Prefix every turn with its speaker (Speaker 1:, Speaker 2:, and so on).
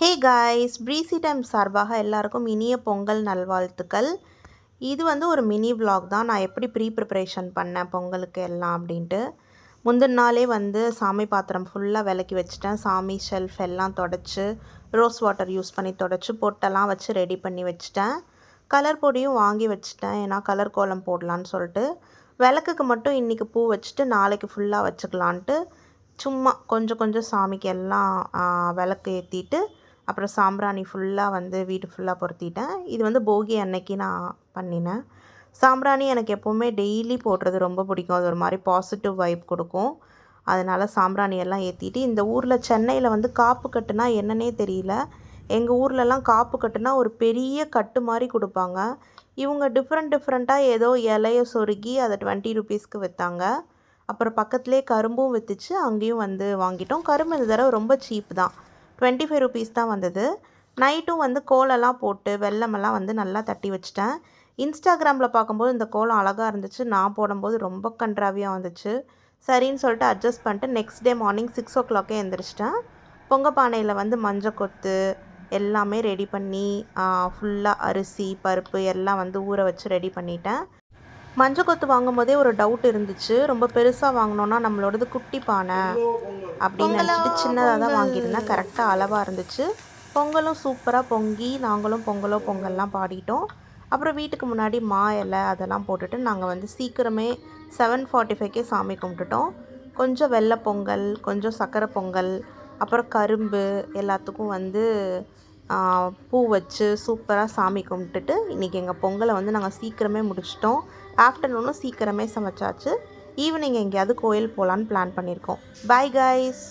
Speaker 1: Hey guys, precis time சார்பாக எல்லாருக்கும் இனிய பொங்கல் நல்வாழ்த்துக்கள். இது வந்து ஒரு மினி vlog தான். நான் எப்படி ப்ரிப்பரேஷன் பண்ணேன் பொங்கலுக்கு எல்லாம் அப்படின்ட்டு. முந்தின நாளே வந்து சாமி பாத்திரம் ஃபுல்லாக விளக்கி வச்சுட்டேன். சாமி ஷெல்ஃப் எல்லாம் தொடச்சி ரோஸ் வாட்டர் யூஸ் பண்ணி தொடச்சி பொட்டெல்லாம் வச்சு ரெடி பண்ணி வச்சுட்டேன். கலர் பொடியும் வாங்கி வச்சுட்டேன், ஏன்னா கலர் கோலம் போடலான்னு சொல்லிட்டு. விளக்குக்கு மட்டும் இன்றைக்கி பூ வச்சுட்டு நாளைக்கு ஃபுல்லாக வச்சுக்கலான்ட்டு சும்மா கொஞ்சம் கொஞ்சம் சாமிக்கு எல்லாம் விளக்கு ஏற்றிட்டு அப்புறம் சாம்பிராணி ஃபுல்லாக வந்து வீட்டு ஃபுல்லாக பொருத்திட்டேன். இது வந்து போகி அன்னைக்கு நான் பண்ணினேன். சாம்பிராணி எனக்கு எப்போவுமே டெய்லி போடுறது ரொம்ப பிடிக்கும். அது ஒரு மாதிரி பாசிட்டிவ் வைப் கொடுக்கும். அதனால் சாம்பிராணி எல்லாம் ஏற்றிட்டு, இந்த ஊரில் சென்னையில் வந்து காப்பு கட்டுனா என்னன்னே தெரியல. எங்கள் ஊர்லலாம் காப்பு கட்டுனா ஒரு பெரிய கட்டு மாதிரி கொடுப்பாங்க. இவங்க டிஃப்ரெண்ட்டாக ஏதோ இலைய சொருகி அதை 20 ருபீஸ்க்கு விற்றாங்க. அப்புறம் பக்கத்துலேயே கரும்பும் விற்றுச்சு, அங்கேயும் வந்து வாங்கிட்டோம். கரும்பு இந்த தடவை ரொம்ப சீப் தான், 25 ருபீஸ் தான் வந்தது. நைட்டும் வந்து கோலம்லாம் போட்டு வெல்லமெல்லாம் வந்து நல்லா தட்டி வச்சிட்டேன். இன்ஸ்டாகிராமில் பார்க்கும்போது இந்த கோலம் அழகாக இருந்துச்சு. நான் போடும்போது ரொம்ப கன்றாவியாக வந்துச்சு. சரின்னு சொல்லிட்டு அட்ஜஸ்ட் பண்ணிட்டு நெக்ஸ்ட் டே மார்னிங் 6 o'clockே எழுந்திரிச்சிட்டேன். பொங்கல் பானையில் வந்து மஞ்சள் கொத்து எல்லாமே ரெடி பண்ணி ஃபுல்லாக அரிசி பருப்பு எல்லாம் வந்து ஊற வச்சு ரெடி பண்ணிட்டேன். மஞ்சள் கொத்து வாங்கும் போதே ஒரு டவுட் இருந்துச்சு, ரொம்ப பெருசாக வாங்கினோன்னா நம்மளோடது குட்டி பானை அப்படின்னு நினச்சிட்டு சின்னதாக தான் வாங்கியிருந்தேன். கரெக்டாக அளவாக இருந்துச்சு. பொங்கலும் சூப்பராக பொங்கி நாங்களும் பொங்கல்லாம் பாடிட்டோம். அப்புறம் வீட்டுக்கு முன்னாடி மா இலை அதெல்லாம் போட்டுட்டு நாங்கள் வந்து சீக்கிரமே 7:45க்கே சாமி கும்பிட்டுட்டோம். கொஞ்சம் வெள்ளை பொங்கல், கொஞ்சம் சர்க்கரை பொங்கல், அப்புறம் கரும்பு எல்லாத்துக்கும் வந்து பூ வச்சு சூப்பராக சாமி கும்பிட்டுட்டு இன்றைக்கி எங்கள் பொங்கலை வந்து நாங்கள் சீக்கிரமே முடிச்சிட்டோம். ஆஃப்டர்நூனும் சீக்கிரமே சமைச்சாச்சு. ஈவினிங் எங்கேயாவது கோயில் போகலான்னு பிளான் பண்ணியிருக்கோம். Bye guys.